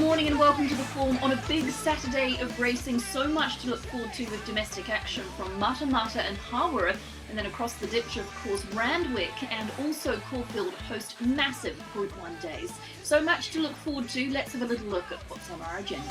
morning and welcome to The Form on a big Saturday of racing. So much to look forward to with domestic action from Matamata and Hawera, and then across the ditch, of course, Randwick and also Caulfield host massive Group 1 days. So much to look forward to. Let's have a little look at what's on our agenda.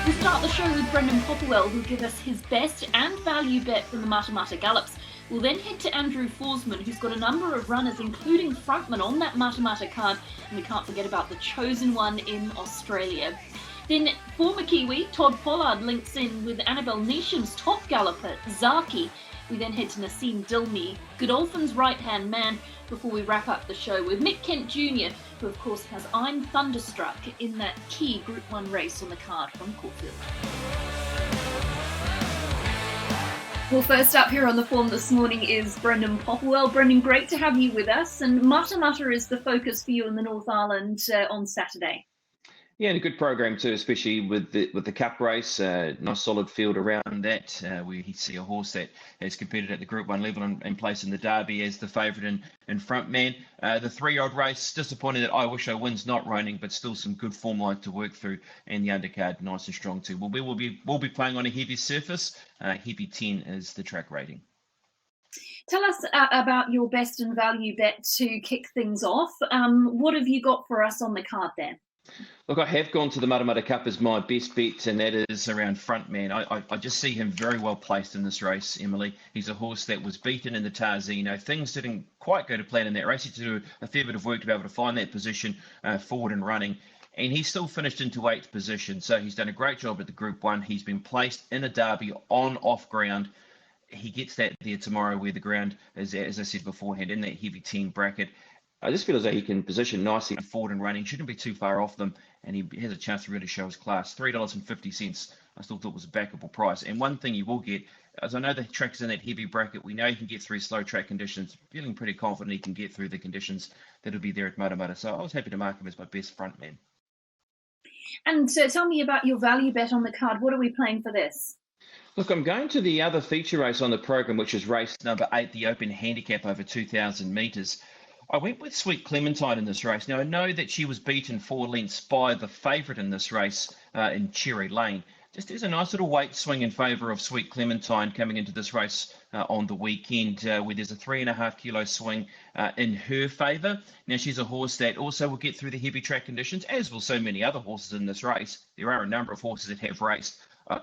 We start the show with Brendan Popplewell, who'll give us his best and value bet from the Matamata Gallops. We'll then head to Andrew Forsman, who's got a number of runners, including frontman, on that Matamata card. And we can't forget about the chosen one in Australia. Then former Kiwi Todd Pollard links in with Annabelle Neesham's top galloper, Zaki. We then head to Nassim Dilmi, Godolphin's right-hand man, before we wrap up the show with Mick Kent Jr., who of course has I'm Thunderstruck in that key Group 1 race on the card from Caulfield. Well, first up here on The Form this morning is Brendan Popplewell. Brendan, great to have you with us. And Matamata is the focus for you in the North Island on Saturday. Yeah, and a good program too, especially with the Cup race. Nice solid field around that. We see a horse that has competed at the Group 1 level and placed in the Derby as the favourite and front man. The 3-year-old race, disappointing that I Wish I Win's not running, but still some good form line to work through, and the undercard nice and strong too. We'll be playing on a heavy surface. Heavy 10 is the track rating. Tell us about your best and value bet to kick things off. What have you got for us on the card there? Look, I have gone to the Matamata Cup as my best bet, and that is around frontman. I just see him very well placed in this race, Emily. He's a horse that was beaten in the Tarzino. Things didn't quite go to plan in that race. He had to do a fair bit of work to be able to find that position forward and running. And he still finished into 8th position. So he's done a great job at the Group 1. He's been placed in a derby on off ground. He gets that there tomorrow where the ground is, as I said beforehand, in that heavy 10 bracket. I just feel as though he can position nicely forward and running. Shouldn't be too far off them, and he has a chance to really show his class. $3.50, I still thought was a backable price. And one thing you will get, as I know the track is in that heavy bracket, we know he can get through slow track conditions. Feeling pretty confident he can get through the conditions that'll be there at Matamata. So I was happy to mark him as my best front man. And tell me about your value bet on the card. What are we playing for this? Look, I'm going to the other feature race on the program, which is race number 8, the Open Handicap over 2,000 metres. I went with Sweet Clementine in this race. Now, I know that she was beaten 4 lengths by the favourite in this race in Cherry Lane. Just there's a nice little weight swing in favour of Sweet Clementine coming into this race on the weekend, where there's a 3.5 kilo swing in her favour. Now, she's a horse that also will get through the heavy track conditions, as will so many other horses in this race. There are a number of horses that have raced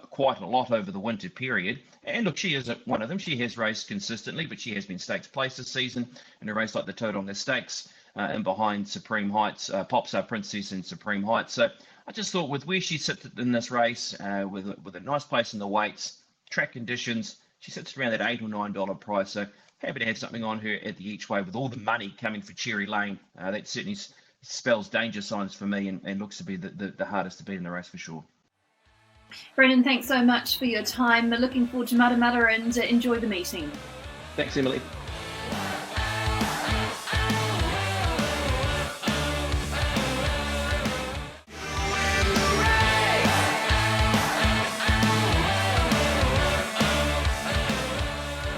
quite a lot over the winter period. And look, she isn't one of them. She has raced consistently, but she has been stakes placed this season in a race like the Tauranga Stakes and behind Supreme Heights, Popstar Princess and Supreme Heights. So I just thought with where she sits in this race, with a nice place in the weights, track conditions, she sits around that $8 or $9 price. So happy to have something on her at the each way with all the money coming for Cherry Lane. That certainly spells danger signs for me and looks to be the hardest to beat in the race for sure. Brendan, thanks so much for your time. We're looking forward to Matamata and enjoy the meeting. Thanks, Emily.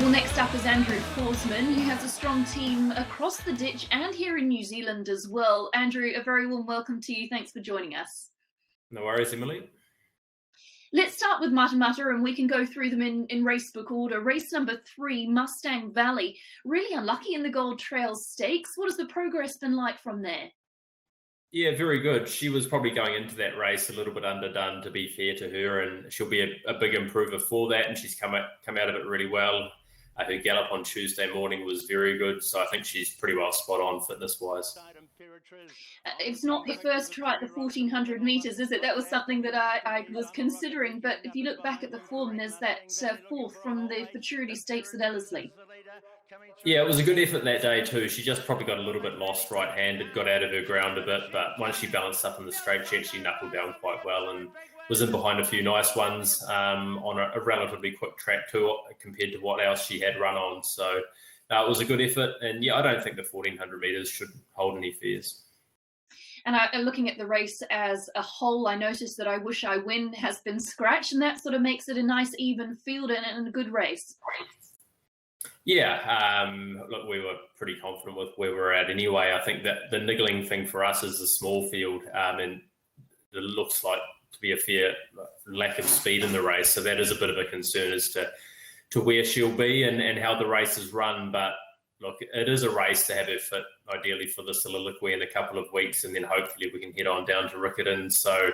Well, next up is Andrew Forsman, who has a strong team across the ditch and here in New Zealand as well. Andrew, a very warm welcome to you. Thanks for joining us. No worries, Emily. Let's start with Matamata and we can go through them in racebook order. Race number 3, Mustang Valley. Really unlucky in the Gold Trails Stakes. What has the progress been like from there? Yeah, very good. She was probably going into that race a little bit underdone, to be fair to her, and she'll be a big improver for that, and she's come out of it really well. Her gallop on Tuesday morning was very good, so I think she's pretty well spot on fitness-wise. It's not the first try at the 1,400 metres, is it? That was something that I was considering, but if you look back at the form, there's that fourth from the Futurity Stakes at Ellerslie. Yeah, it was a good effort that day too. She just probably got a little bit lost right-handed, got out of her ground a bit, but once she balanced up in the straight, she actually knuckled down quite well and was in behind a few nice ones on a relatively quick track too, compared to what else she had run on. So it was a good effort. And yeah, I don't think the 1,400 metres should hold any fears. And looking at the race as a whole, I noticed that I Wish I Win has been scratched, and that sort of makes it a nice even field and a good race. Yeah, look, we were pretty confident with where we're at anyway. I think that the niggling thing for us is the small field, and there looks like to be a fair lack of speed in the race. So that is a bit of a concern as to where she'll be and how the race is run. But look, it is a race to have her fit, ideally for the Soliloquy in a couple of weeks, and then hopefully we can head on down to Riccarton. So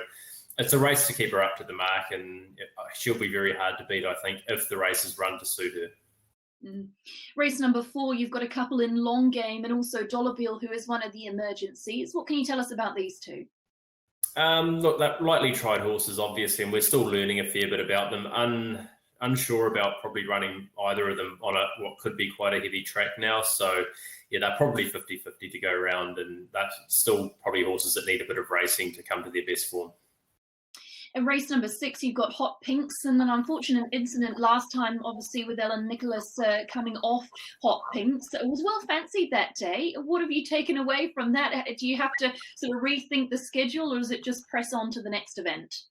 it's a race to keep her up to the mark, and she'll be very hard to beat, I think, if the race is run to suit her. Race number 4, you've got a couple in Long Game and also Dollarbeel, who is one of the emergencies. What can you tell us about these two? Look, they're lightly tried horses, obviously, and we're still learning a fair bit about them. Unsure about probably running either of them on what could be quite a heavy track now. So, yeah, they're probably 50-50 to go around, and that's still probably horses that need a bit of racing to come to their best form. In race number 6, you've got Hot Pinks, and an unfortunate incident last time, obviously, with Ellen Nicholas coming off Hot Pinks. It was well fancied that day. What have you taken away from that? Do you have to sort of rethink the schedule, or is it just press on to the next event?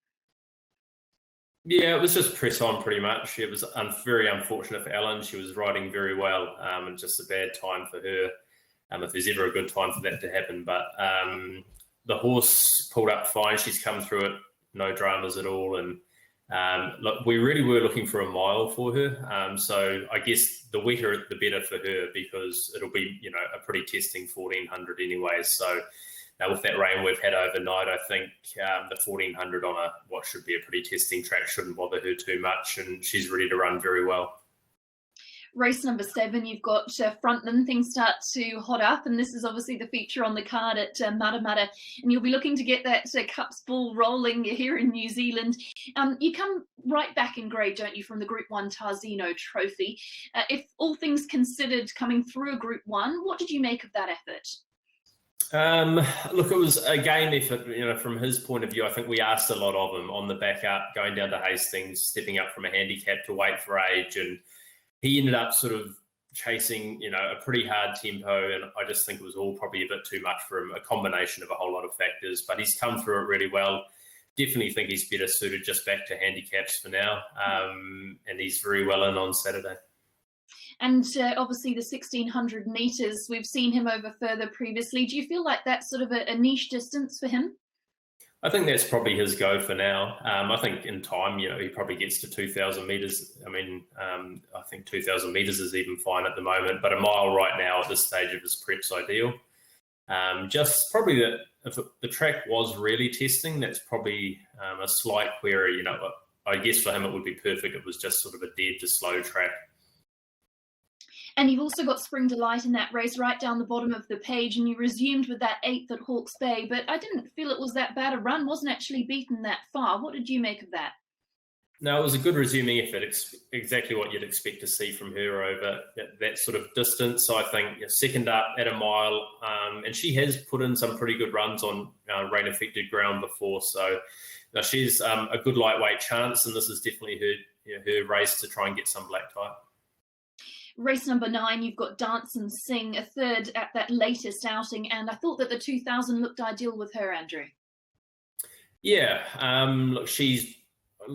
Yeah, it was just press on pretty much. It was very unfortunate for Ellen. She was riding very well, and just a bad time for her, if there's ever a good time for that to happen. But the horse pulled up fine. She's come through it, no dramas at all. And look, we really were looking for a mile for her. So I guess the wetter, the better for her, because it'll be, a pretty testing 1400 anyway. So with that rain we've had overnight, I think the 1400 on what should be a pretty testing track shouldn't bother her too much, and she's ready to run very well. Race number 7, you've got Frontman. Things start to hot up, and this is obviously the feature on the card at Matamata, and you'll be looking to get that Cups ball rolling here in New Zealand. You come right back in grade, don't you, from the Group 1 Tarzino Trophy. If all things considered, coming through a Group 1, what did you make of that effort? Look, it was a game effort, from his point of view. I think we asked a lot of him on the back up, going down to Hastings, stepping up from a handicap to weight for age, and he ended up sort of chasing, a pretty hard tempo, and I just think it was all probably a bit too much for him, a combination of a whole lot of factors, but he's come through it really well. Definitely think he's better suited just back to handicaps for now, and he's very well in on Saturday. And obviously the 1600 metres, we've seen him over further previously. Do you feel like that's sort of a niche distance for him? I think that's probably his go for now. I think in time, he probably gets to 2,000 metres. I think 2,000 metres is even fine at the moment, but a mile right now at this stage of his prep's ideal. Just probably that if the track was really testing, that's probably a slight query. I guess for him it would be perfect. It was just sort of a dead to slow track. And you've also got Spring Delight in that race right down the bottom of the page, and you resumed with that 8th at Hawke's Bay, but I didn't feel it was that bad a run, wasn't actually beaten that far. What did you make of that? No, it was a good resuming effort. It's exactly what you'd expect to see from her over that sort of distance. So I think second up at a mile, and she has put in some pretty good runs on rain-affected ground before. So she's a good lightweight chance, and this is definitely her race to try and get some black type. Race number 9, you've got Dance and Sing, a third at that latest outing, and I thought that the 2000 looked ideal with her, Andrew. Yeah, look, she's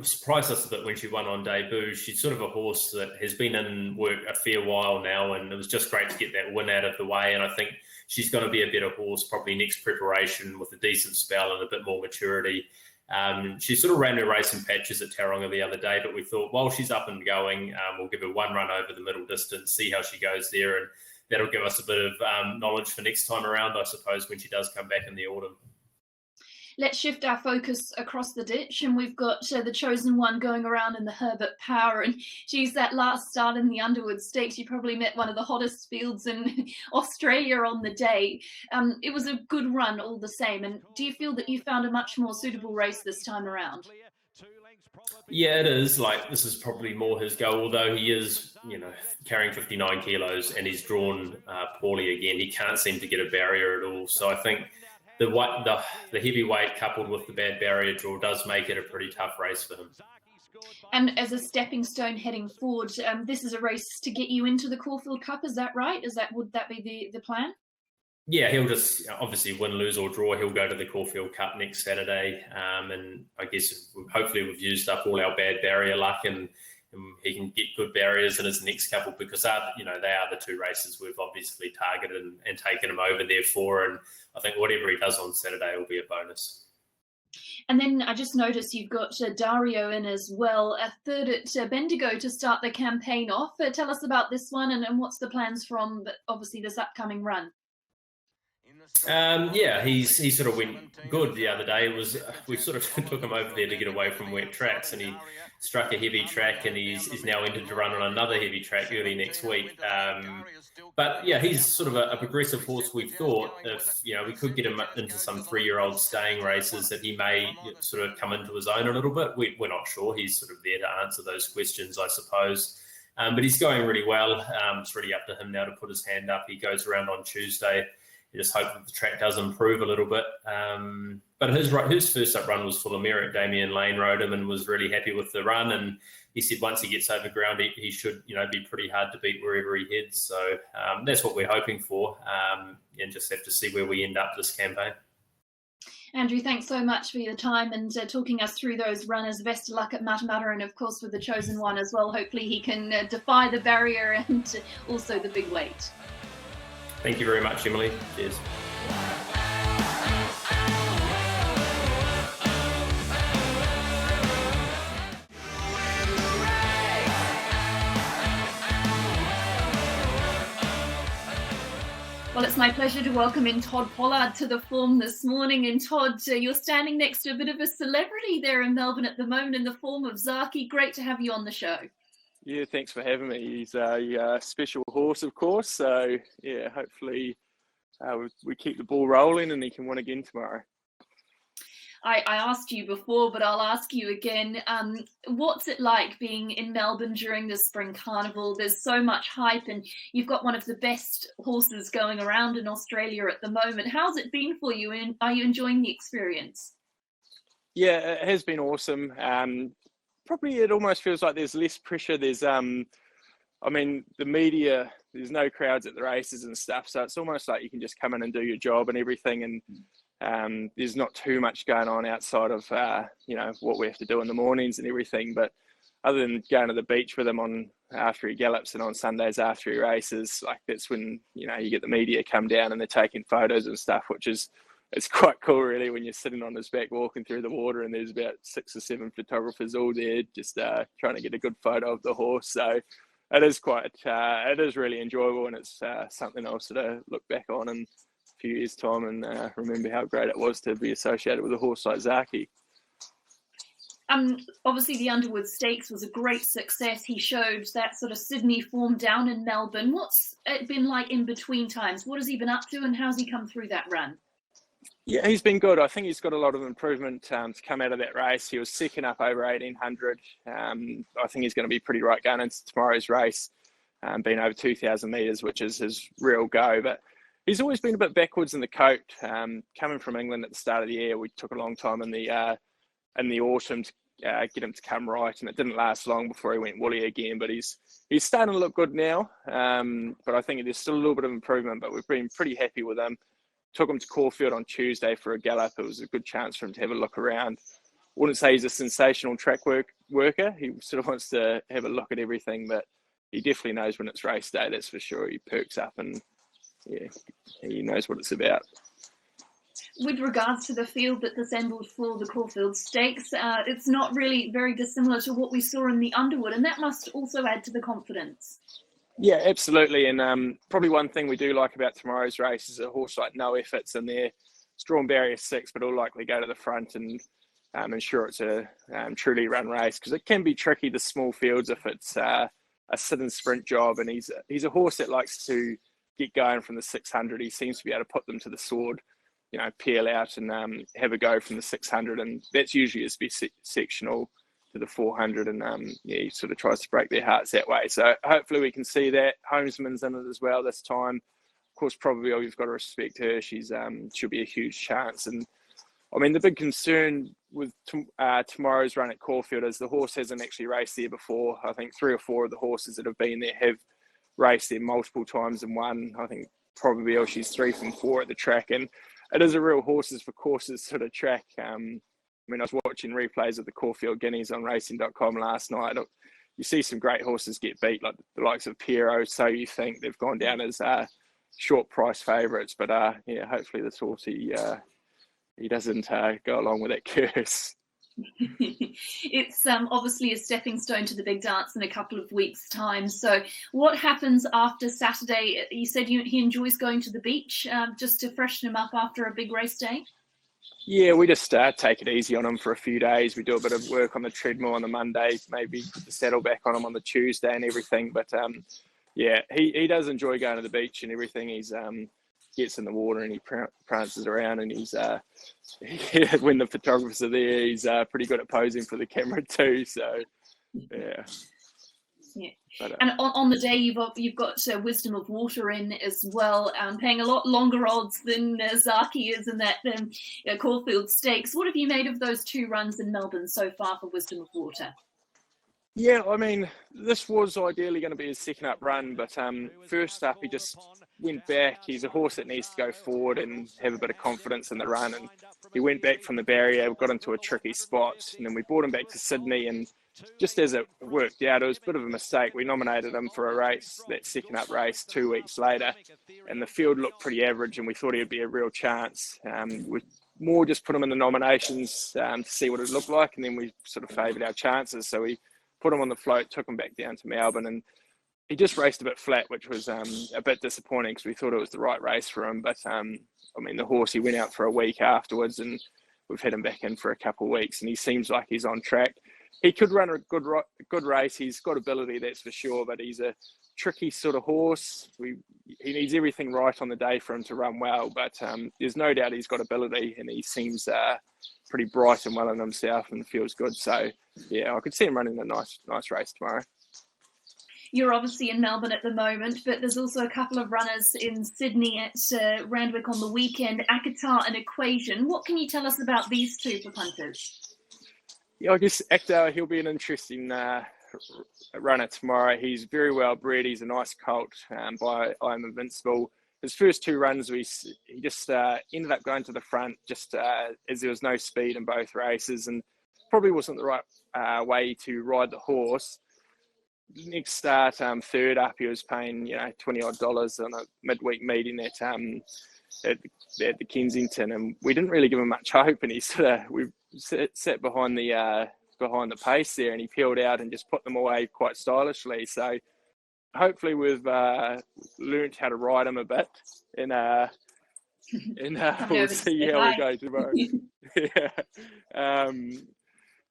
surprised us a bit when she won on debut. She's sort of a horse that has been in work a fair while now, and it was just great to get that win out of the way, and I think she's going to be a better horse probably next preparation with a decent spell and a bit more maturity. She sort of ran her race in patches at Tauranga the other day, but we thought while she's up and going, we'll give her one run over the middle distance, see how she goes there, and that'll give us a bit of knowledge for next time around, I suppose, when she does come back in the autumn. Let's shift our focus across the ditch, and we've got the Chosen One going around in the Herbert Power, and geez, that last start in the Underwood Stakes, you probably met one of the hottest fields in Australia on the day. It was a good run all the same, and do you feel that you found a much more suitable race this time around? Yeah, it is. This is probably more his go, although he is, carrying 59 kilos and he's drawn poorly again. He can't seem to get a barrier at all, so I think the heavy weight coupled with the bad barrier draw does make it a pretty tough race for him. And as a stepping stone heading forward, this is a race to get you into the Caulfield Cup, is that right? Would that be the plan? Yeah, he'll just obviously win, lose or draw. He'll go to the Caulfield Cup next Saturday, and I guess hopefully we've used up all our bad barrier luck, and he can get good barriers in his next couple, because they are the two races we've obviously targeted and taken him over there for. And I think whatever he does on Saturday will be a bonus. And then I just noticed you've got Dario in as well, a third at Bendigo to start the campaign off. Tell us about this one and what's the plans from, obviously, this upcoming run. Yeah, he sort of went good the other day. It was we sort of took him over there to get away from wet tracks, and he struck a heavy track, and he's now entered to run on another heavy track early next week. But yeah, he's sort of a progressive horse. We thought if we could get him into some 3-year-old staying races, that he may sort of come into his own a little bit. We're not sure. He's sort of there to answer those questions, I suppose. But he's going really well. It's really up to him now to put his hand up. He goes around on Tuesday. You just hope that the track does improve a little bit. But his first up run was full of merit. Damien Lane rode him and was really happy with the run. And he said once he gets over ground, he should be pretty hard to beat wherever he heads. So that's what we're hoping for. And just have to see where we end up this campaign. Andrew, thanks so much for your time and talking us through those runners. Best of luck at Matamata and, of course, with the Chosen One as well. Hopefully he can defy the barrier and also the big weight. Thank you very much, Emily. Cheers. Well, it's my pleasure to welcome in Todd Pollard to the form this morning. And Todd, you're standing next to a bit of a celebrity there in Melbourne at the moment in the form of Zaki. Great to have you on the show. Yeah, thanks for having me. He's a special horse, of course. So, yeah, hopefully we keep the ball rolling and he can win again tomorrow. I asked you before, but I'll ask you again. What's it like being in Melbourne during the Spring Carnival? There's so much hype and you've got one of the best horses going around in Australia at the moment. How's it been for you and are you enjoying the experience? Yeah, it has been awesome. Probably it almost feels like there's less pressure. There's, the media, there's no crowds at the races and stuff. So it's almost like you can just come in and do your job and everything. And there's not too much going on outside of, what we have to do in the mornings and everything. But other than going to the beach with him after he gallops and on Sundays after he races, like that's when, you get the media come down and they're taking photos and stuff, it's quite cool really when you're sitting on his back walking through the water and there's about 6 or 7 photographers all there just trying to get a good photo of the horse. So it is really enjoyable and it's something I'll sort of look back on in a few years' time and remember how great it was to be associated with a horse like Zaki. Obviously the Underwood Stakes was a great success. He showed that sort of Sydney form down in Melbourne. What's it been like in between times? What has he been up to and how's he come through that run? Yeah, he's been good. I think he's got a lot of improvement to come out of that race. He was second up over 1,800. I think he's going to be pretty right going into tomorrow's race, being over 2,000 metres, which is his real go. But he's always been a bit backwards in the coat. Coming from England at the start of the year, we took a long time in the autumn to get him to come right, and it didn't last long before he went woolly again. But he's starting to look good now. But I think there's still a little bit of improvement. But we've been pretty happy with him. Took him to Caulfield on Tuesday for a gallop. It was a good chance for him to have a look around. Wouldn't say he's a sensational track worker. He sort of wants to have a look at everything, but he definitely knows when it's race day, that's for sure. He perks up and yeah, he knows what it's about. With regards to the field that's assembled for the Caulfield Stakes, it's not really very dissimilar to what we saw in the Underwood, and that must also add to the confidence. Yeah, absolutely. And probably one thing we do like about tomorrow's race is a horse like No Efforts in there. It's drawn barrier 6, but will likely go to the front and ensure it's a truly run race, because it can be tricky, the small fields, if it's a sit and sprint job. And he's a horse that likes to get going from the 600. He seems to be able to put them to the sword, peel out and have a go from the 600. And that's usually his best sectional to the 400, and he sort of tries to break their hearts that way. So hopefully we can see that. Homesman's in it as well this time. Of course, probably we've got to respect her. She'll be a huge chance. And I mean, the big concern with tomorrow's run at Caulfield is the horse hasn't actually raced there before. I think 3 or 4 of the horses that have been there have raced there multiple times and won. I think probably she's 3 from 4 at the track, and it is a real horses for courses sort of track. I was watching replays of the Caulfield Guineas on racing.com last night. You see some great horses get beat, like the likes of Piero. So you think they've gone down as short price favourites. But hopefully this horse, he he doesn't go along with that curse. It's obviously a stepping stone to the big dance in a couple of weeks' time. So, what happens after Saturday? You said he enjoys going to the beach just to freshen him up after a big race day. Yeah, we just take it easy on him for a few days. We do a bit of work on the treadmill on the Monday, maybe put the saddle back on him on the Tuesday and everything. But yeah, he does enjoy going to the beach and everything. He's gets in the water and he prances around, and he's when the photographers are there, he's pretty good at posing for the camera too. So yeah. But, and on the day you've got Wisdom of Water in as well, paying a lot longer odds than Zaki is in that Caulfield Stakes. What have you made of those 2 runs in Melbourne so far for Wisdom of Water? Yeah, I mean, this was ideally going to be his second up run, but first up he just went back. He's a horse that needs to go forward and have a bit of confidence in the run, and he went back from the barrier, got into a tricky spot, and then we brought him back to Sydney, and just as it worked out, it was a bit of a mistake. We nominated him for a race, that second up race, 2 weeks later, and the field looked pretty average, and we thought he'd be a real chance. We more just put him in the nominations to see what it looked like, and then we sort of favoured our chances. So we put him on the float, took him back down to Melbourne, and he just raced a bit flat, which was a bit disappointing because we thought it was the right race for him. But I mean, the horse, he went out for a week afterwards, and we've had him back in for a couple of weeks, and he seems like he's on track. He could run a good race. He's got ability, that's for sure, but he's a tricky sort of horse. He needs everything right on the day for him to run well, but there's no doubt he's got ability, and he seems pretty bright and well in himself and feels good. So yeah, I could see him running a nice race tomorrow. You're obviously in Melbourne at the moment, but there's also a couple of runners in Sydney at Randwick on the weekend, Akatar and Equation. What can you tell us about these 2 for punters? Yeah, I guess Akatar, he'll be an interesting runner tomorrow. He's very well bred. He's a nice colt by I'm Invincible. His first 2 runs, he just ended up going to the front just as there was no speed in both races, and probably wasn't the right way to ride the horse. Next start, third up, he was paying $20 odd on a midweek meeting at the Kensington, and we didn't really give him much hope. And he we sat behind the pace there, and he peeled out and just put them away quite stylishly. So hopefully we've learnt how to ride him a bit, and we'll see how we go tomorrow.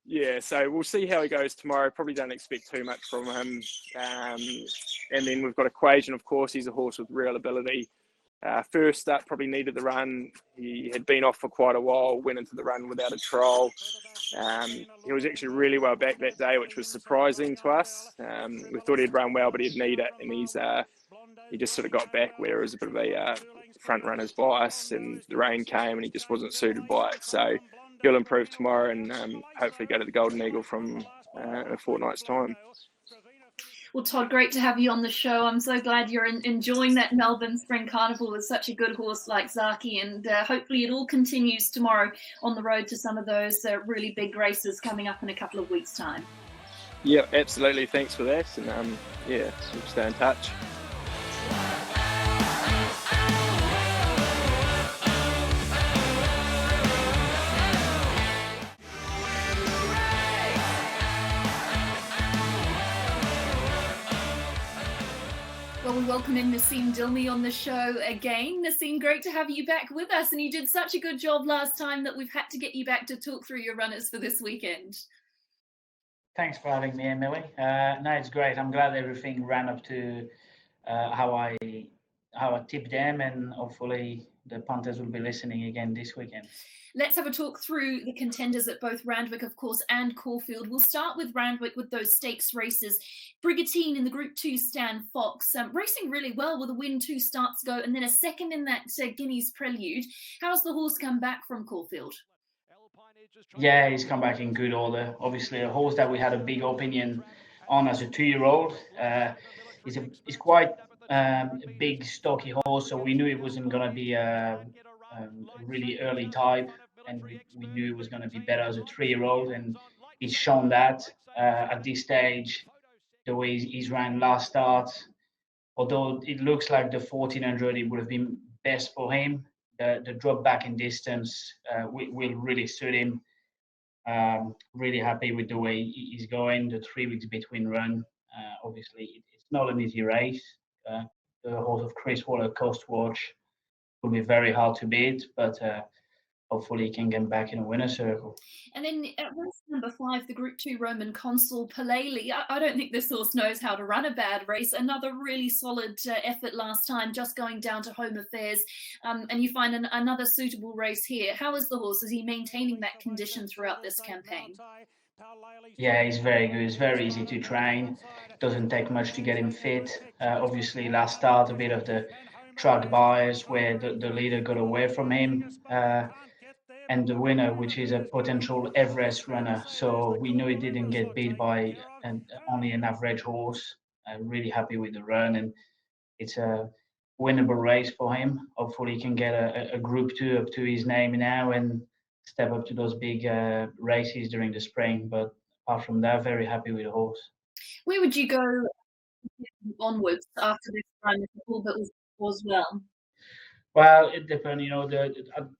Yeah, so we'll see how he goes tomorrow. Probably don't expect too much from him. And then we've got Equation, of course. He's a horse with real ability. First up, probably needed the run. He had been off for quite a while, went into the run without a trial. He was actually really well back that day, which was surprising to us. We thought he'd run well, but he'd need it. And he just sort of got back where it was a bit of a front runner's bias, and the rain came and he just wasn't suited by it. So he'll improve tomorrow and hopefully go to the Golden Eagle from a fortnight's time. Well, Todd, great to have you on the show. I'm so glad you're enjoying that Melbourne Spring Carnival with such a good horse like Zaki, and hopefully it all continues tomorrow on the road to some of those really big races coming up in a couple of weeks' time. Yeah, absolutely. Thanks for that. And we'll stay in touch. Well, we welcome in Nassim Dilmi on the show again. Nassim, great to have you back with us. And you did such a good job last time that we've had to get you back to talk through your runners for this weekend. Thanks for having me, Emily. No, it's great. I'm glad everything ran up to how I tipped them, and hopefully the punters will be listening again this weekend. Let's have a talk through the contenders at both Randwick, of course, and Caulfield. We'll start with Randwick with those stakes races. Brigantine in the Group 2 Stan Fox, racing really well with a win 2 starts ago, and then a second in that Guineas Prelude. How's the horse come back from Caulfield? Yeah, he's come back in good order. Obviously, a horse that we had a big opinion on as a 2-year-old. He's quite a big, stocky horse, so we knew it wasn't going to be a really early type, and we knew it was going to be better as a 3-year-old, and he's shown that at this stage. The way he's ran last start, although it looks like the 1400 it would have been best for him, the drop back in distance will really suit him. Really happy with the way he's going. The 3 weeks between run, obviously it's not an easy race. The horse of Chris Waller, Coast Watch, will be very hard to beat, but hopefully he can get back in a winner's circle. And then at race number 5, the Group 2 Roman Consul, Palele. I don't think this horse knows how to run a bad race. Another really solid effort last time, just going down to home affairs. And you find another suitable race here. How is the horse? Is he maintaining that condition throughout this campaign? Yeah, he's very good. He's very easy to train. Doesn't take much to get him fit. Obviously, last start, a bit of the track bias where the leader got away from him. And the winner, which is a potential Everest runner. So we knew he didn't get beat by only an average horse. I'm really happy with the run, and it's a winnable race for him. Hopefully he can get a Group 2 up to his name now and step up to those big races during the spring. But apart from that, very happy with the horse. Where would you go onwards after this run if the Hulbert was well? Well, it depends.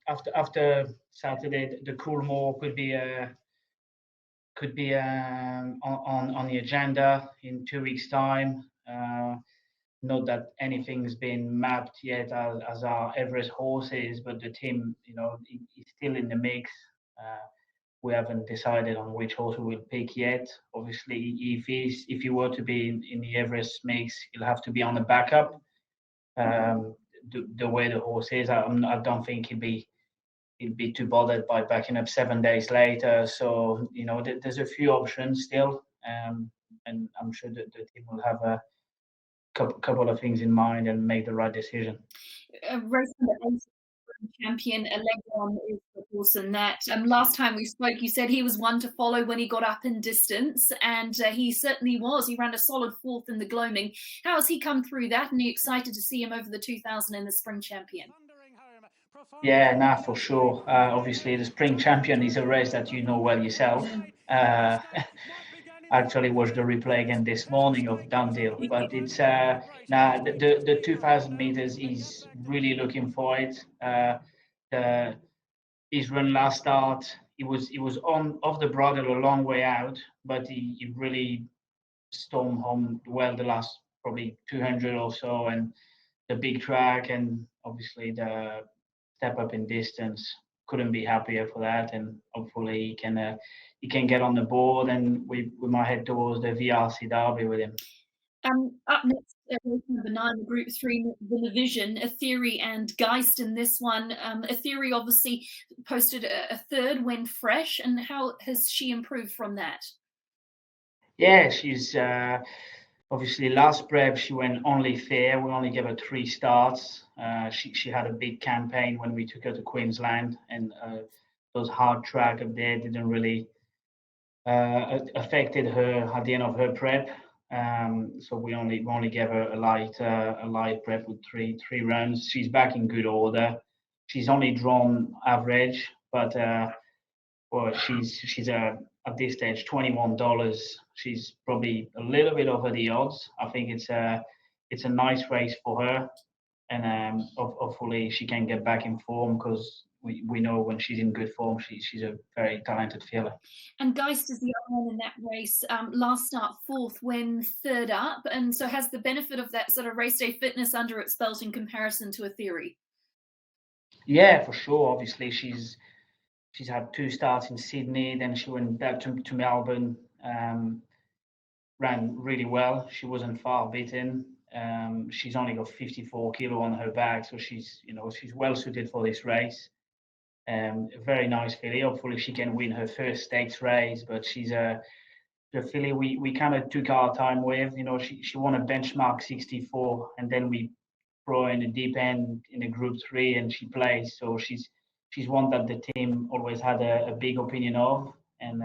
After Saturday, the Coolmore could be on the agenda in 2 weeks' time. Not that anything's been mapped yet as our Everest horses, but the team, is still in the mix. We haven't decided on which horse we will pick yet. Obviously, if he were to be in the Everest mix, he'll have to be on the backup. The way the horse is, I don't think he'd be too bothered by backing up 7 days later. So there's a few options still, and I'm sure that the team will have a couple of things in mind and make the right decision. Race number 8, champion Allegron is the horse in that. Last time we spoke, you said he was one to follow when he got up in distance, and he certainly was. He ran a solid 4th in the Gloaming. How has he come through that? And are you excited to see him over the 2000 in the Spring Champion? Yeah, for sure. Obviously, the Spring Champion is a race that you know well yourself. Actually watched the replay again this morning of Dundee, but it's the 2000 meters. He's really looking for it. His run last start, he was off the bridle a long way out, but he really stormed home well the last probably 200 or so, and the big track and obviously the step up in distance. Couldn't be happier for that, and hopefully he can get on the board, and we might head towards the VRC Derby with him. Up next, race number 9, Group 3, the Vision, Ethery and Geist in this one. Ethery obviously posted a 3rd when fresh, and how has she improved from that? Yeah, she's obviously last prep she went only fair. We only gave her 3 starts. She had a big campaign when we took her to Queensland, and those hard track up there didn't really affected her at the end of her prep. So we only gave her a light prep with three runs. She's back in good order. She's only drawn average, but she's at this stage $21. She's probably a little bit over the odds. I think it's a nice race for her, and hopefully she can get back in form, because we know when she's in good form, she's a very talented fielder. And Geist is the other one in that race. Last start 4th when 3rd up, and so has the benefit of that sort of race day fitness under its belt in comparison to Ethery. Yeah, for sure. Obviously, she's had 2 starts in Sydney, then she went back to Melbourne, ran really well. She wasn't far beaten. She's only got 54 kilo on her back, so she's well suited for this race. A very nice filly. Hopefully she can win her first stakes race, but she's the filly we kind of took our time with. She won a benchmark 64, and then we throw her in the deep end in a Group 3, and she plays. So she's one that the team always had a big opinion of, and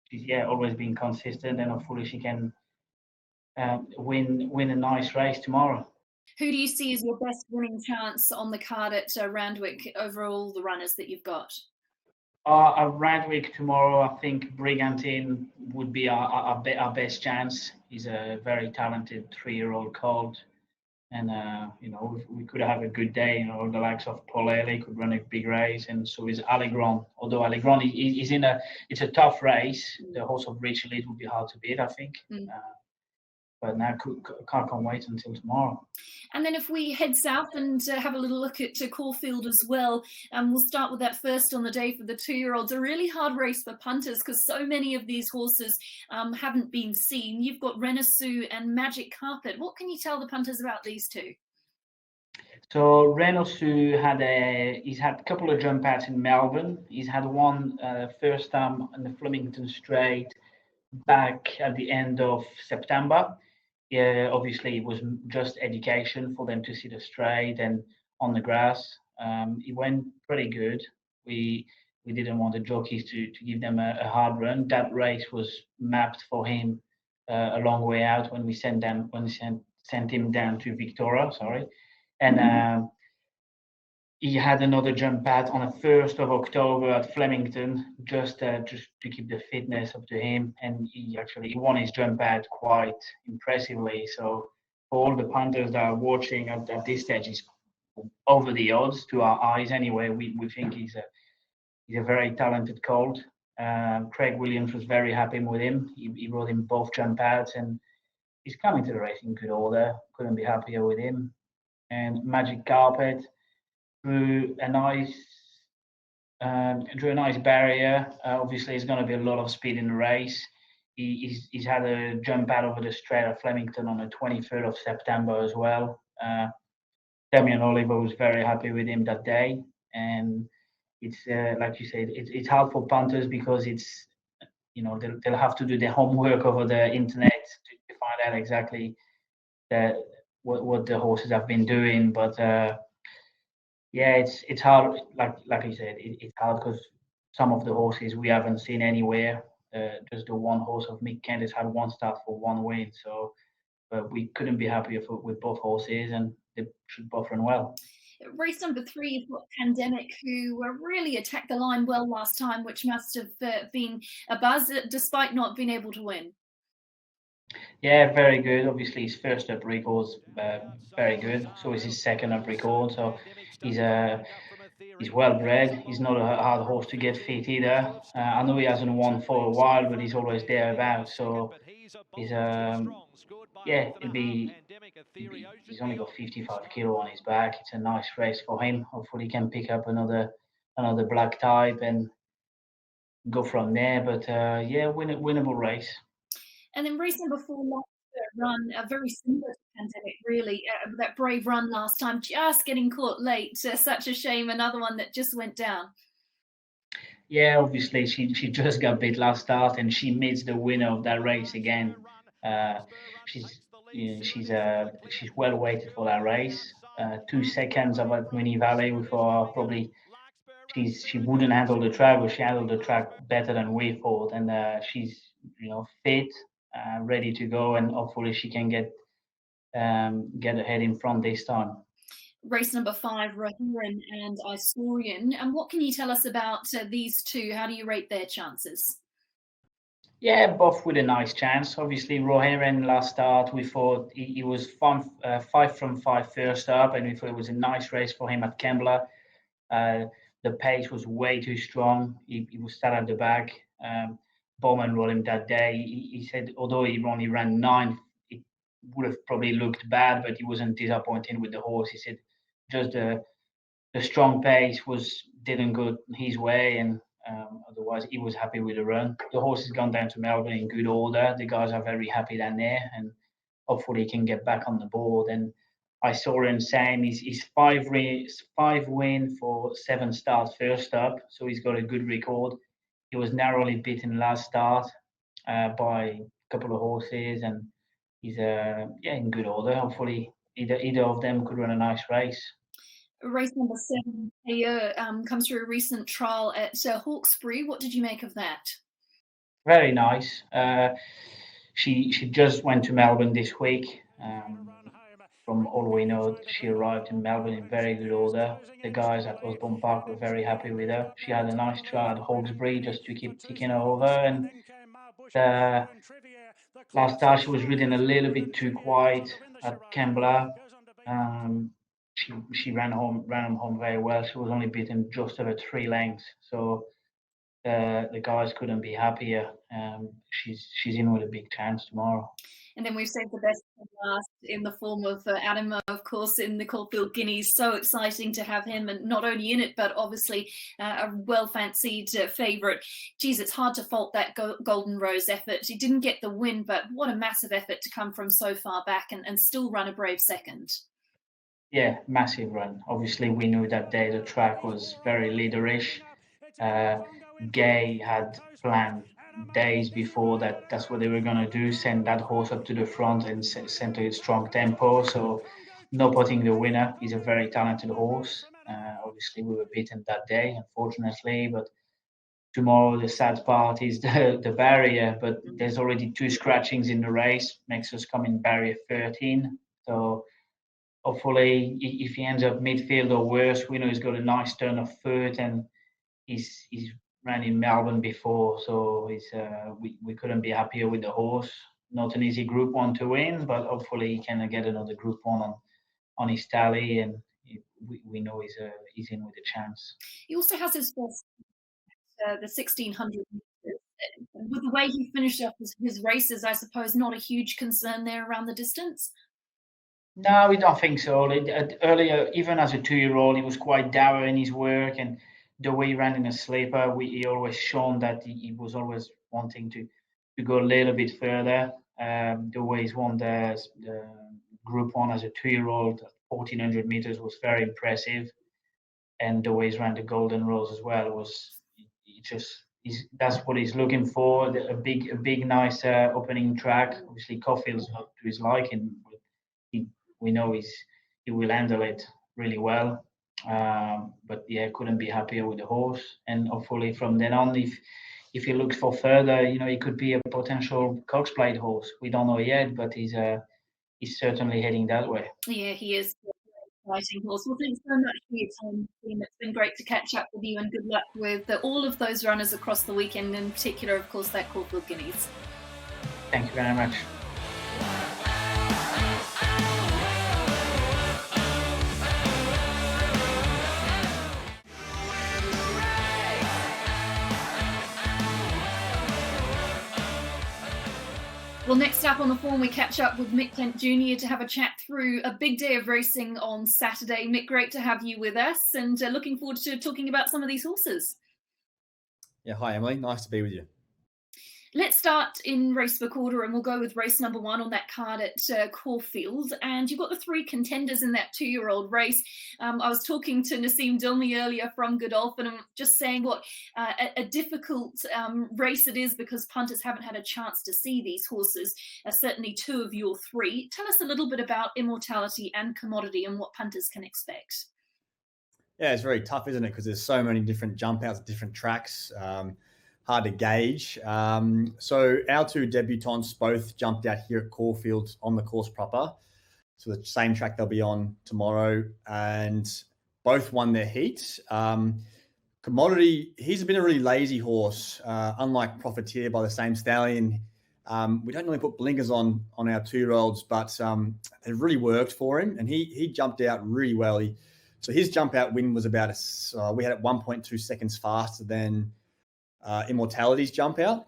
she's always been consistent, and hopefully she can win a nice race tomorrow. Who do you see as your best winning chance on the card at Randwick over all the runners that you've got? At Randwick tomorrow, I think Brigantine would be our best chance. He's a very talented 3-year-old colt. And we could have a good day. The likes of Paul Haley could run a big race, and so is Allegron. Although Allegron is it's a tough race. The horse of Richard Lead would be hard to beat, I think. But now can't wait until tomorrow. And then if we head south and have a little look at Caulfield as well, we'll start with that first on the day for the 2-year-olds. A really hard race for punters because so many of these horses haven't been seen. You've got Renaissance and Magic Carpet. What can you tell the punters about these two? So Renaissance he's had a couple of jump outs in Melbourne. He's had one first time in the Flemington Straight back at the end of September. Yeah, obviously it was just education for them to see the straight and on the grass. It went pretty good. We didn't want the jockeys to give them a hard run. That race was mapped for him a long way out when we sent him down to Victoria. And he had another jump pad on the 1st of October at Flemington, just to keep the fitness up to him. And he won his jump pad quite impressively. So for all the punters that are watching at this stage, he's over the odds to our eyes anyway. We think he's a very talented colt. Craig Williams was very happy with him. He rode him both jump pads, and he's coming to the race in good order. Couldn't be happier with him. And Magic Carpet drew a nice barrier. Obviously, there's going to be a lot of speed in the race. He's had a jump out over the straight at Flemington on the 23rd of September as well. Damien Oliver was very happy with him that day. And it's like you said, it's hard for punters because it's they'll have to do their homework over the internet to find out exactly what the horses have been doing. But it's hard. Like you said, it's hard because some of the horses we haven't seen anywhere. Just the one horse of Mick Kent has had one start for one win. So, but we couldn't be happier with both horses, and they should both run well. Race number 3, you've got Pandemic, who really attacked the line well last time, which must have been a buzz, despite not being able to win. Yeah, very good. Obviously, his first up record's very good. So is his second up record. So he's well bred. He's not a hard horse to get fit either. I know he hasn't won for a while, but he's always thereabouts. So he's he's only got 55 kilo on his back. It's a nice race for him. Hopefully, he can pick up another black type and go from there. But winnable race. And then race number 4, Run, very similar to Pandemic, really. That brave run last time, just getting caught late. Such a shame. Another one that just went down. Yeah, obviously she just got beat last start, and she meets the winner of that race again. She's well weighted for that race. 2 seconds about Winnie Valley before probably she wouldn't handle the track, but she handled the track better than we thought, and she's fit. Ready to go, and hopefully she can get ahead in front this time. Race number 5, Rohirrim and Isaurian. And what can you tell us about these two? How do you rate their chances? Yeah, both with a nice chance. Obviously, Rohirrim last start, we thought he was 5 from 5 first up, and we thought it was a nice race for him at Kembla. The pace was way too strong. He was sat at the back. Bowman rode him that day. He said, although he only ran 9, it would have probably looked bad, but he wasn't disappointed with the horse. He said just the strong pace didn't go his way, and otherwise he was happy with the run. The horse has gone down to Melbourne in good order. The guys are very happy down there, and hopefully he can get back on the board. And I saw him saying he's 5 win for 7 starts first up, so he's got a good record. He was narrowly beaten last start by a couple of horses, and he's in good order. Hopefully, either of them could run a nice race. Race number 7, comes through a recent trial at Hawkesbury. What did you make of that? Very nice. She just went to Melbourne this week. From all we know, she arrived in Melbourne in very good order. The guys at Osborne Park were very happy with her. She had a nice trial at Hawkesbury just to keep ticking her over. And last start, she was ridden a little bit too quiet at Kembla. She ran home very well. She was only beaten just over 3 lengths. So the guys couldn't be happier. She's in with a big chance tomorrow. And then we've saved the best for last in the form of Adamo, of course, in the Caulfield Guineas. So exciting to have him, and not only in it, but obviously a well-fancied favourite. Geez, it's hard to fault that Golden Rose effort. He didn't get the win, but what a massive effort to come from so far back and still run a brave second. Yeah, massive run. Obviously, we knew that day the track was very leaderish. Gay had planned days before that's what they were going to do, send that horse up to the front and send to a strong tempo. So no putting the winner. He's a very talented horse. Obviously, we were beaten that day, unfortunately, but tomorrow the sad part is the barrier, but there's already 2 scratchings in the race, makes us come in barrier 13. So hopefully, if he ends up midfield or worse, we know he's got a nice turn of foot, and he's ran in Melbourne before, so we couldn't be happier with the horse. Not an easy Group 1 to win, but hopefully he can get another Group 1 on his tally, and we know he's in with a chance. He also has his first the 1600 meters. With the way he finished up his races, I suppose not a huge concern there around the distance. No, we don't think so. Earlier, even as a 2-year-old, he was quite dour in his work, and the way he ran in a sleeper, he always shown that he was always wanting to go a little bit further. The way he's won the Group 1 as a 2-year-old, 1400 meters was very impressive, and the way he's ran the Golden Rose as well was that's what he's looking for. A big nice opening track. Obviously, Caulfield's not to his liking, but we know he will handle it really well. But yeah, couldn't be happier with the horse, and hopefully from then on, if he looks for further, he could be a potential Cox Plate horse. We don't know yet, but he's certainly heading that way. Yeah, he is. Exciting horse. Well, thanks so much for your time, team. It's been great to catch up with you, and good luck with all of those runners across the weekend, in particular, of course, that Caulfield Guineas. Thank you very much. Well, next up on the form, we catch up with Mick Kent Jr. to have a chat through a big day of racing on Saturday. Mick, great to have you with us, and looking forward to talking about some of these horses. Yeah, hi Emily, nice to be with you. Let's start in race book order, and we'll go with race number 1 on that card at Caulfield. And you've got the 3 contenders in that 2-year-old race. I was talking to Nassim Dilmi earlier from Godolphin, and I'm just saying what a difficult race it is, because punters haven't had a chance to see these horses, certainly 2 of your 3. Tell us a little bit about Immortality and Commodity and what punters can expect. Yeah, it's very tough, isn't it? Because there's so many different jump outs, different tracks. Hard to gauge. So our 2 debutants both jumped out here at Caulfield on the course proper. So the same track they'll be on tomorrow, and both won their heat. Commodity, he's been a really lazy horse, unlike Profiteer by the same stallion. We don't really put blinkers on our 2-year-olds, but it really worked for him, and he jumped out really well. So his jump out win was about we had it 1.2 seconds faster than Immortality's jump out.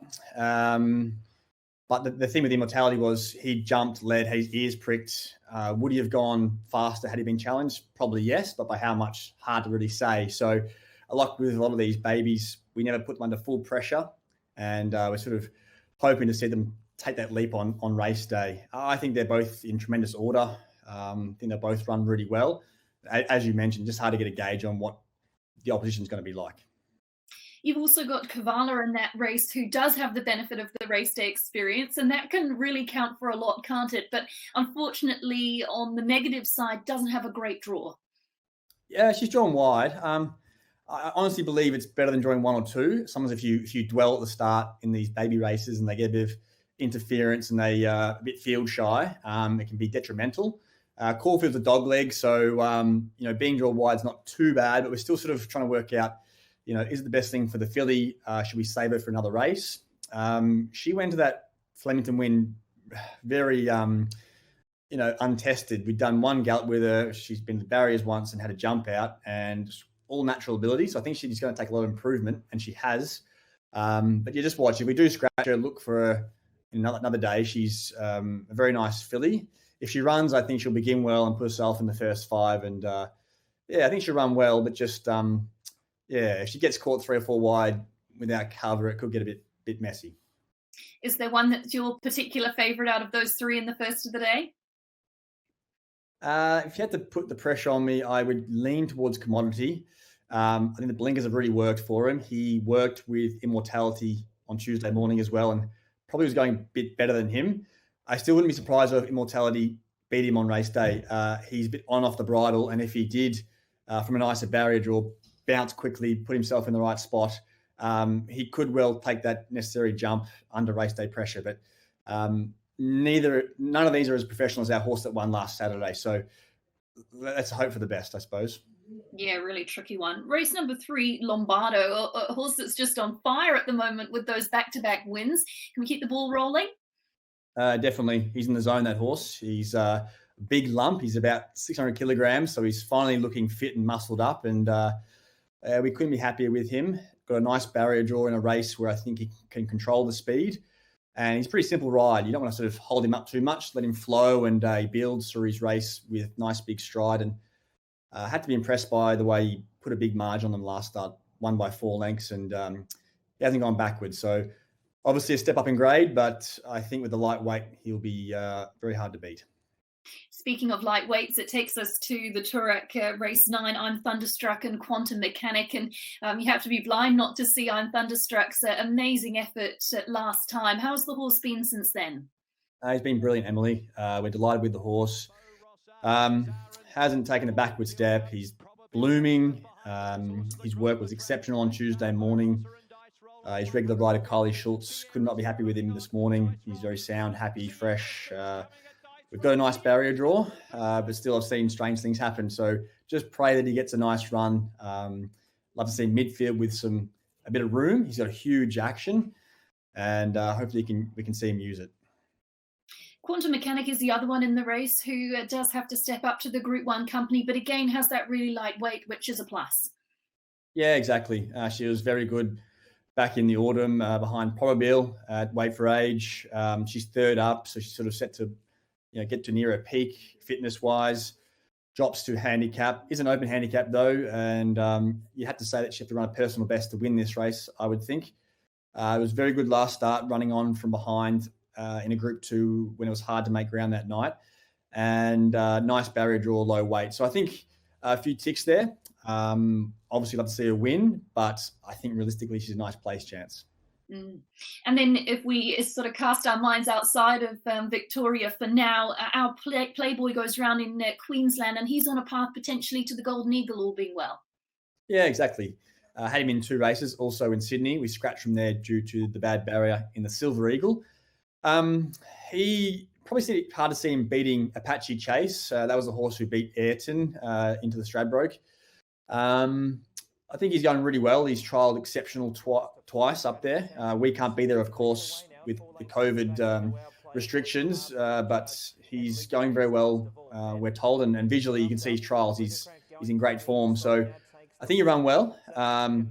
But the thing with Immortality was he jumped, led, had his ears pricked. Would he have gone faster had he been challenged? Probably yes, but by how much, hard to really say. So like with a lot of these babies, we never put them under full pressure, and we're sort of hoping to see them take that leap on race day. I think they're both in tremendous order. I think they both run really well. As you mentioned, just hard to get a gauge on what the opposition is going to be like. You've also got Kavala in that race, who does have the benefit of the race day experience, and that can really count for a lot, can't it? But unfortunately, on the negative side, doesn't have a great draw. Yeah, she's drawn wide. I honestly believe it's better than drawing 1 or 2. Sometimes if you dwell at the start in these baby races and they get a bit of interference and they a bit field shy, it can be detrimental. Caulfield's a dog leg, so being drawn wide is not too bad, but we're still sort of trying to work out, is it the best thing for the filly? Should we save her for another race? She went to that Flemington win very, untested. We've done one gallop with her. She's been to barriers once and had a jump out, and all natural ability. So I think she's going to take a lot of improvement, and she has. But just watch. If we do scratch her, look for her another day. She's a very nice filly. If she runs, I think she'll begin well and put herself in the first 5. And I think she'll run well. But just if she gets caught 3 or 4 wide without cover, it could get a bit messy. Is there one that's your particular favourite out of those 3 in the first of the day? If you had to put the pressure on me, I would lean towards Commodity. I think the blinkers have really worked for him. He worked with Immortality on Tuesday morning as well, and probably was going a bit better than him. I still wouldn't be surprised if Immortality beat him on race day. He's a bit on off the bridle, and if he did, from a nicer barrier draw, bounce quickly, put himself in the right spot, he could well take that necessary jump under race day pressure. But none of these are as professional as our horse that won last Saturday. So let's hope for the best, I suppose. Yeah, really tricky one. Race number 3, Lombardo, a horse that's just on fire at the moment with those back-to-back wins. Can we keep the ball rolling? Definitely. He's in the zone, that horse. He's a big lump. He's about 600 kilograms, so he's finally looking fit and muscled up, and we couldn't be happier with him. Got a nice barrier draw in a race where I think he can control the speed, and he's a pretty simple ride. You don't want to sort of hold him up too much, let him flow, and he builds through his race with nice big stride, and had to be impressed by the way he put a big margin on them last start, won by 4 lengths, and he hasn't gone backwards. So obviously a step up in grade, but I think with the lightweight, he'll be very hard to beat. Speaking of lightweights, it takes us to the Toorak race 9, I'm Thunderstruck and Quantum Mechanic. And you have to be blind not to see I'm Thunderstruck's amazing effort last time. How's the horse been since then? He's been brilliant, Emily. We're delighted with the horse. Hasn't taken a backward step. He's blooming. His work was exceptional on Tuesday morning. His regular rider, Kylie Schultz, could not be happy with him this morning. He's very sound, happy, fresh. We've got a nice barrier draw, but still I've seen strange things happen. So just pray that he gets a nice run. Love to see midfield with a bit of room. He's got a huge action, and hopefully we can see him use it. Quantum Mechanic is the other one in the race who does have to step up to the Group 1 company, but again has that really light weight, which is a plus. Yeah, exactly. She was very good back in the autumn behind Probabile at Weight for Age. She's 3rd up, so she's sort of set to get to near her peak fitness-wise. Drops to handicap. Is an open handicap, though, and you had to say that she had to run a personal best to win this race, I would think. It was very good last start, running on from behind in a Group 2 when it was hard to make ground that night. And nice barrier draw, low weight. So I think a few ticks there. Obviously, love to see her win, but I think realistically she's a nice place chance. And then if we sort of cast our minds outside of Victoria for now, our Playboy goes round in Queensland, and he's on a path potentially to the Golden Eagle, all being well. Yeah, exactly. Had him in 2 races, also in Sydney. We scratched from there due to the bad barrier in the Silver Eagle. He probably hard to see him beating Apache Chase. That was the horse who beat Ayrton into the Stradbroke. I think he's going really well. He's trialled exceptional twice up there. We can't be there, of course, with the COVID restrictions, but he's going very well, we're told. And visually, you can see his trials. He's in great form. So I think he'll run well.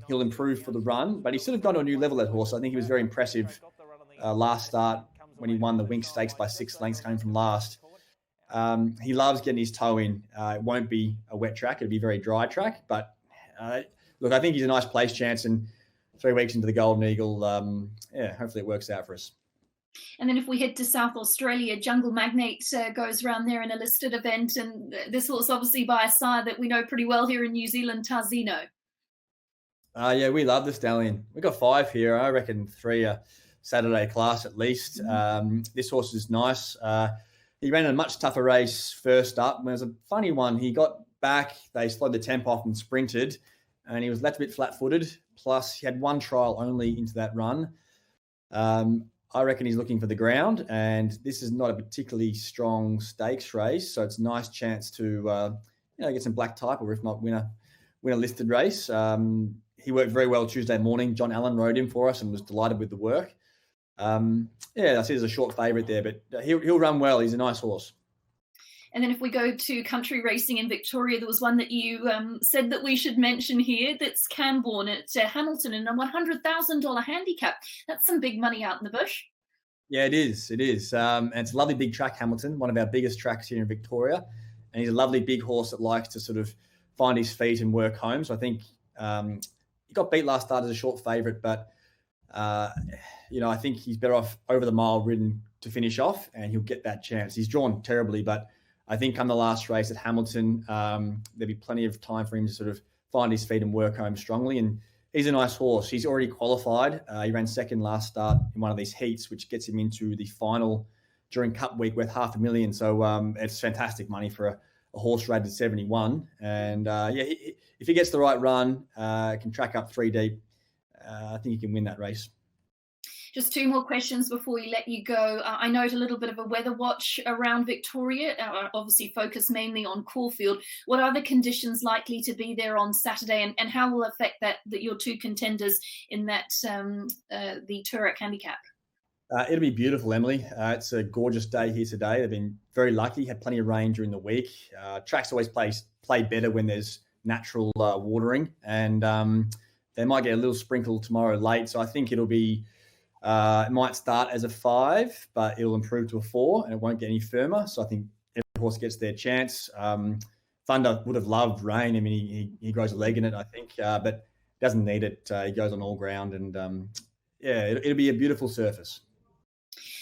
He'll improve for the run, but he's sort of gone to a new level, that horse. I think he was very impressive last start when he won the Winx Stakes by 6 lengths, coming from last. He loves getting his toe in. It won't be a wet track. It'll be a very dry track, but look, I think he's a nice place chance, and 3 weeks into the Golden Eagle, hopefully it works out for us. And then if we head to South Australia, Jungle Magnate goes around there in a listed event, and this horse obviously by a sire that we know pretty well here in New Zealand, Tarzino. Yeah, we love the stallion. We've got 5 here. I reckon 3 are Saturday class at least. This horse is nice. He ran a much tougher race first up. It was a funny one. He got back, they slowed the tempo off and sprinted, and he was left a bit flat-footed. Plus, he had 1 trial only into that run. I reckon he's looking for the ground, and this is not a particularly strong stakes race, so it's a nice chance to get some black type, or if not, win a listed race. He worked very well Tuesday morning. John Allen rode him for us and was delighted with the work. I see there's a short favourite there, but he'll run well. He's a nice horse. And then if we go to country racing in Victoria, there was one that you said that we should mention here. That's Camborne at Hamilton in a $100,000 handicap. That's some big money out in the bush. Yeah, it is. It is. And it's a lovely big track, Hamilton, one of our biggest tracks here in Victoria. And he's a lovely big horse that likes to sort of find his feet and work home. So I think he got beat last start as a short favourite, but, I think he's better off over the mile ridden to finish off, and he'll get that chance. He's drawn terribly, but I think come the last race at Hamilton, there'll be plenty of time for him to sort of find his feet and work home strongly. And he's a nice horse. He's already qualified. He ran second last start in one of these heats, which gets him into the final during Cup Week worth $500,000. So it's fantastic money for a horse rated 71. And if he gets the right run, can track up 3 deep, I think he can win that race. Just two more questions before we let you go. I note a little bit of a weather watch around Victoria, obviously focused mainly on Caulfield. What are the conditions likely to be there on Saturday, and how will affect that your two contenders in that the Toorak handicap? It'll be beautiful, Emily. It's a gorgeous day here today. They've been very lucky, had plenty of rain during the week. Tracks always play better when there's natural watering, and they might get a little sprinkle tomorrow late. So I think it'll be, it might start as a 5, but it'll improve to a 4, and it won't get any firmer. So I think every horse gets their chance. Thunder would have loved rain. I mean, he grows a leg in it, I think, but doesn't need it. He goes on all ground, and it'll be a beautiful surface.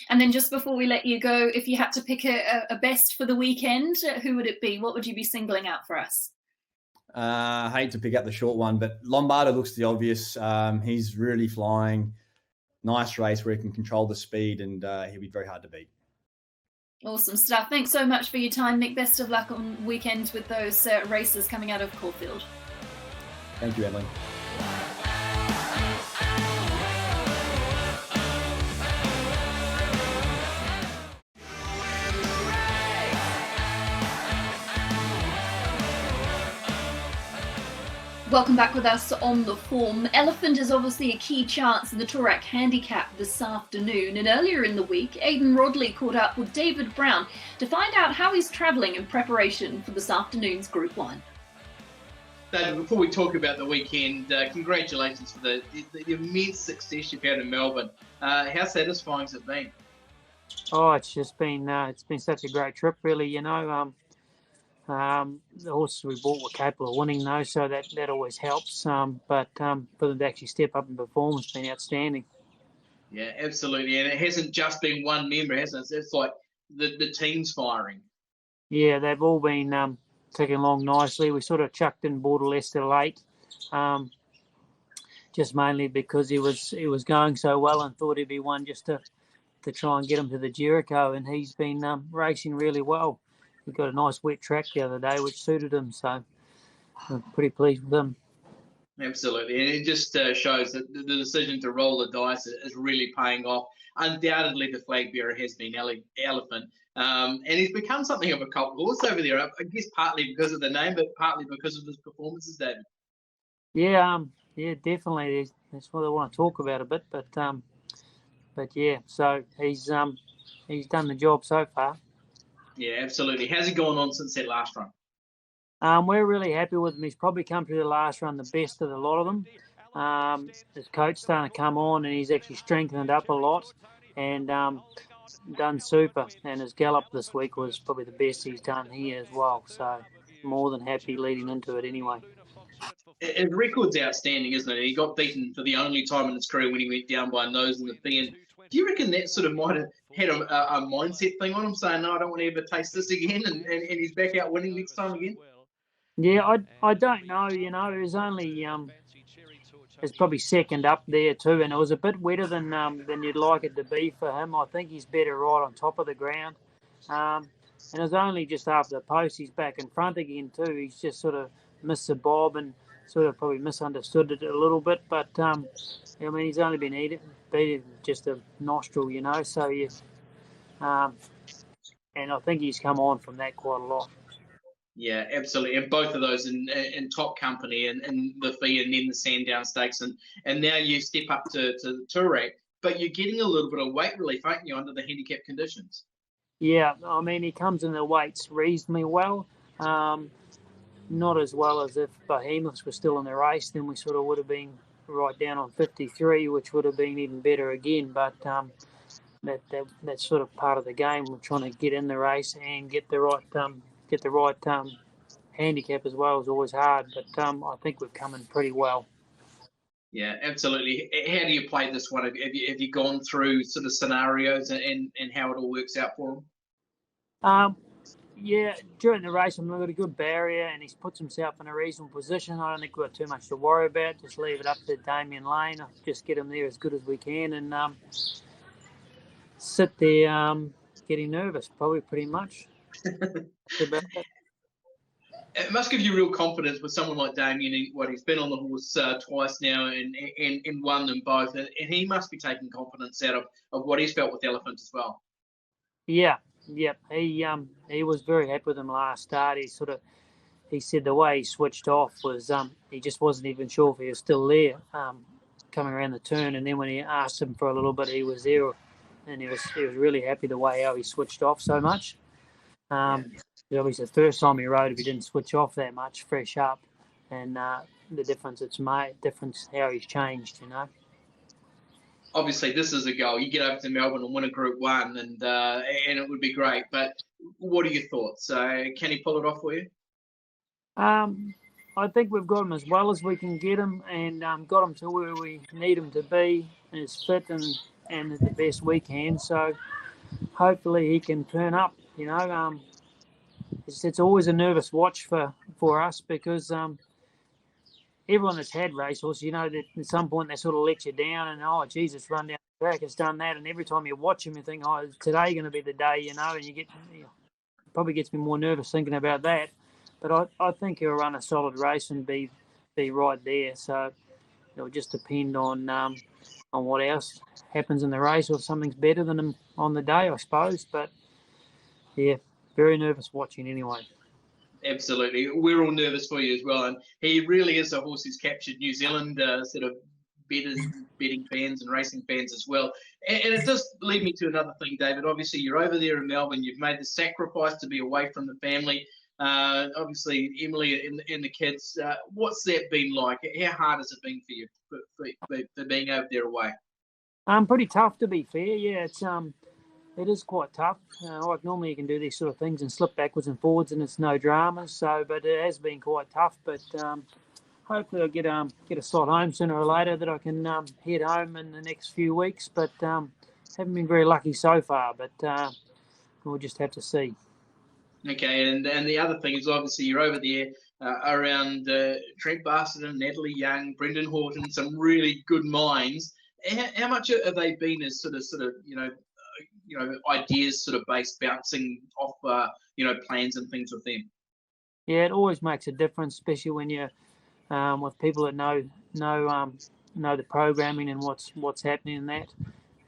And then just before we let you go, if you had to pick a best for the weekend, who would it be? What would you be singling out for us? I hate to pick up the short one, but Lombardo looks the obvious. He's really flying. Nice race where he can control the speed, and he'll be very hard to beat. Awesome stuff. Thanks so much for your time, Mick. Best of luck on weekends with those races coming out of Caulfield. Thank you, Emily. Welcome back with us on The Form. Elephant is obviously a key chance in the Toorak handicap this afternoon, and earlier in the week, Aidan Rodley caught up with David Brown to find out how he's travelling in preparation for this afternoon's Group 1. David, before we talk about the weekend, congratulations for the immense success you've had in Melbourne. How satisfying has it been? Oh, it's just been such a great trip, really. The horses we bought were capable of winning, though, so that always helps. But for them to actually step up and perform has been outstanding. Yeah, absolutely. And it hasn't just been one member, has it? It's like the team's firing. Yeah, they've all been ticking along nicely. We sort of chucked in Border Leicester late, just mainly because he was going so well and thought he'd be one just to try and get him to the Jericho, and he's been racing really well. He got a nice wet track the other day, which suited him, so I'm pretty pleased with him. Absolutely, and it just shows that the decision to roll the dice is really paying off. Undoubtedly, the flag bearer has been Elephant, and he's become something of a cult horse over there. I guess partly because of the name, but partly because of his performances, David. Yeah, definitely. That's what I want to talk about a bit, but yeah. So he's done the job so far. Yeah, absolutely. How's he gone on since that last run? We're really happy with him. He's probably come through the last run the best of a lot of them. His coach starting to come on, and he's actually strengthened up a lot and done super. And his gallop this week was probably the best he's done here as well. So more than happy leading into it anyway. His record's outstanding, isn't it? He got beaten for the only time in his career when he went down by a nose in the fee. And do you reckon that sort of might have had a mindset thing on him, saying, no, I don't want to ever taste this again, and he's back out winning next time again? Yeah, I don't know. It was only it's probably second up there too, and it was a bit wetter than you'd like it to be for him. I think he's better right on top of the ground. And it was only just after the post he's back in front again too. He's just sort of missed the bob and sort of probably misunderstood it a little bit. But he's only been beaten just a nostril, So yes, and I think he's come on from that quite a lot. Yeah, absolutely. And both of those in top company and the fee and then the Sandown Stakes. And now you step up to Toorak, but you're getting a little bit of weight relief, aren't you, under the handicap conditions? Yeah, I mean, he comes in the weights reasonably well. Not as well as if Behemoths were still in the race, then we sort of would have been right down on 53, which would have been even better again. But that's sort of part of the game. We're trying to get in the race and get the right handicap as well is always hard. But I think we've come in pretty well. Yeah, absolutely. How do you play this one? Have you gone through sort of scenarios and how it all works out for him? Yeah, during the race, we've got a good barrier and he's puts himself in a reasonable position. I don't think we've got too much to worry about. Just leave it up to Damien Lane. Just get him there as good as we can and sit there getting nervous, probably pretty much. It must give you real confidence with someone like Damien. He's been on the horse twice now and won them both. And he must be taking confidence out of what he's felt with Elephant as well. Yeah. Yep, he was very happy with him last start. He said the way he switched off was he just wasn't even sure if he was still there coming around the turn. And then when he asked him for a little bit, he was there, and he was really happy the way how he switched off so much. It was the first time he rode if he didn't switch off that much, fresh up, and the difference it's made, how he's changed, you know. Obviously, this is a goal. You get over to Melbourne and win a Group 1, and it would be great. But what are your thoughts? Can he pull it off for you? I think we've got him as well as we can get him, and got him to where we need him to be, and is fit and the best we can. So hopefully he can turn up. You know, it's always a nervous watch for us because. Everyone that's had racehorses, you know, that at some point they sort of let you down and, oh, Jesus, run down the track, it's done that. And every time you watch him, you think, oh, is today going to be the day, you know, and probably gets me more nervous thinking about that. But I think he'll run a solid race and be right there. So it'll just depend on what else happens in the race or if something's better than him on the day, I suppose. But, yeah, very nervous watching anyway. Absolutely. We're all nervous for you as well. And he really is a horse who's captured New Zealand sort of betting fans and racing fans as well. And it does lead me to another thing, David. Obviously, you're over there in Melbourne. You've made the sacrifice to be away from the family. Obviously, Emily and the kids. What's that been like? How hard has it been for you for being over there away? Pretty tough, to be fair. Yeah, it is quite tough. Like normally you can do these sort of things and slip backwards and forwards and it's no dramas. So, but it has been quite tough. But hopefully I'll get a slot home sooner or later that I can head home in the next few weeks. But haven't been very lucky so far. But we'll just have to see. Okay, and the other thing is obviously you're over there around Trent Barstone, Natalie Young, Brendan Horton, some really good minds. How much have they been as sort of ideas sort of based bouncing off plans and things with them? Yeah, it always makes a difference, especially when you're with people that know the programming and what's happening in that,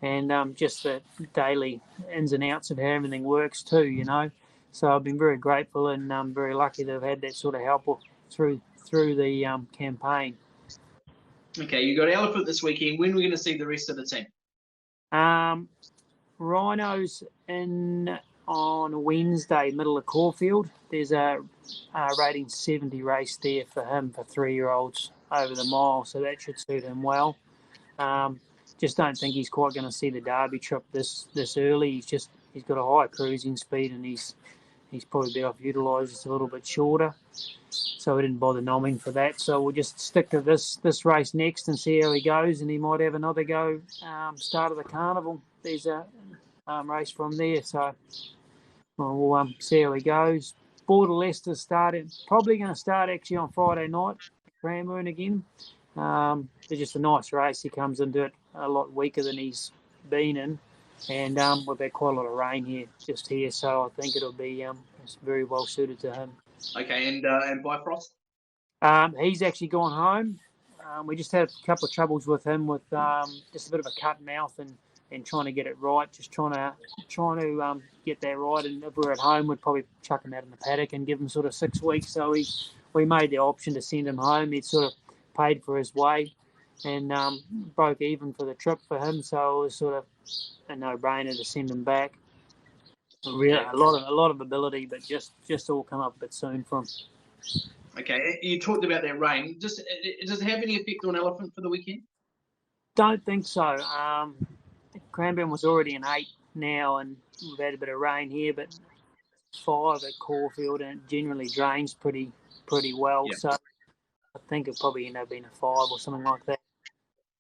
and just the daily ins and outs of how everything works too, you know. So I've been very grateful and very lucky to have had that sort of help through the campaign. Okay, you got Elephant this weekend. When are we going to see the rest of the team? Rhino's in on Wednesday, middle of Caulfield. There's a rating 70 race there for him for 3-year-olds over the mile, so that should suit him well. Just don't think he's quite going to see the Derby trip this early. He's got a high cruising speed and he's probably better off utilised just a little bit shorter. So we didn't bother nomming for that. So we'll just stick to this race next and see how he goes, and he might have another go start of the carnival. There's a race from there, so we'll see how he goes. Border Leicester's probably going to start actually on Friday night, Cranbourne again. It's just a nice race. He comes into it a lot weaker than he's been in, and we've had quite a lot of rain here, so I think it'll be it's very well suited to him. Okay, and Bifrost? He's actually gone home. We just had a couple of troubles with him with just a bit of a cut mouth and trying to get it right, just trying to get that right. And if we were at home, we'd probably chuck him out in the paddock and give him sort of 6 weeks. So we made the option to send him home. He'd sort of paid for his way and broke even for the trip for him. So it was sort of a no-brainer to send him back. Really, a lot of ability, but just all come up a bit soon from. Okay, you talked about that rain. Does it have any effect on Elephant for the weekend? Don't think so. Cranbourne was already an 8 now, and we've had a bit of rain here, but 5 at Caulfield, and it generally drains pretty well. Yeah. So I think it probably end up being a 5 or something like that.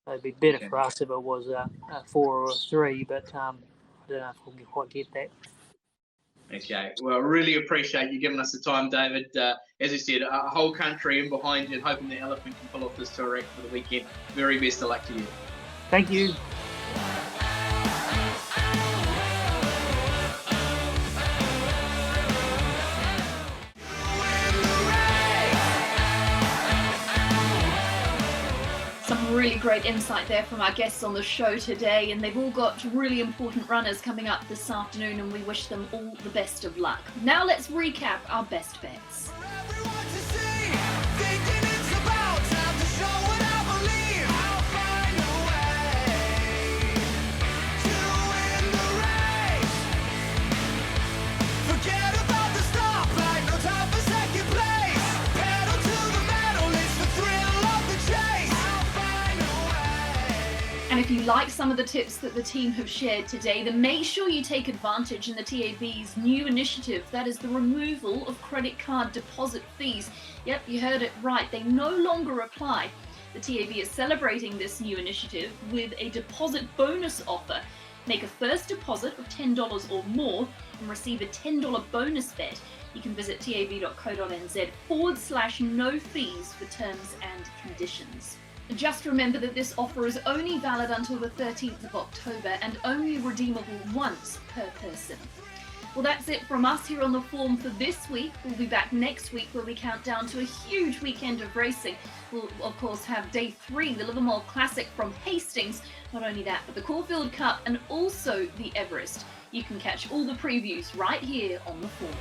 It'd be better for us if it was a 4 or a 3, but I don't know if we'll quite get that. Okay, well, really appreciate you giving us the time, David. As you said, a whole country in behind you and hoping the Elephant can pull off this tour act for the weekend. Very best of luck to you. Thank you. Some really great insight there from our guests on the show today, and they've all got really important runners coming up this afternoon, and we wish them all the best of luck. Now let's recap our best bets. And if you like some of the tips that the team have shared today, then make sure you take advantage in the TAB's new initiative. That is the removal of credit card deposit fees. Yep, you heard it right. They no longer apply. The TAB is celebrating this new initiative with a deposit bonus offer. Make a first deposit of $10 or more and receive a $10 bonus bet. You can visit tab.co.nz/no fees for terms and conditions. Just remember that this offer is only valid until the 13th of October and only redeemable once per person. Well, that's it from us here on The Form for this week. We'll be back next week where we count down to a huge weekend of racing. We'll, of course, have Day 3, the Livermore Classic from Hastings. Not only that, but the Caulfield Cup and also the Everest. You can catch all the previews right here on The Form.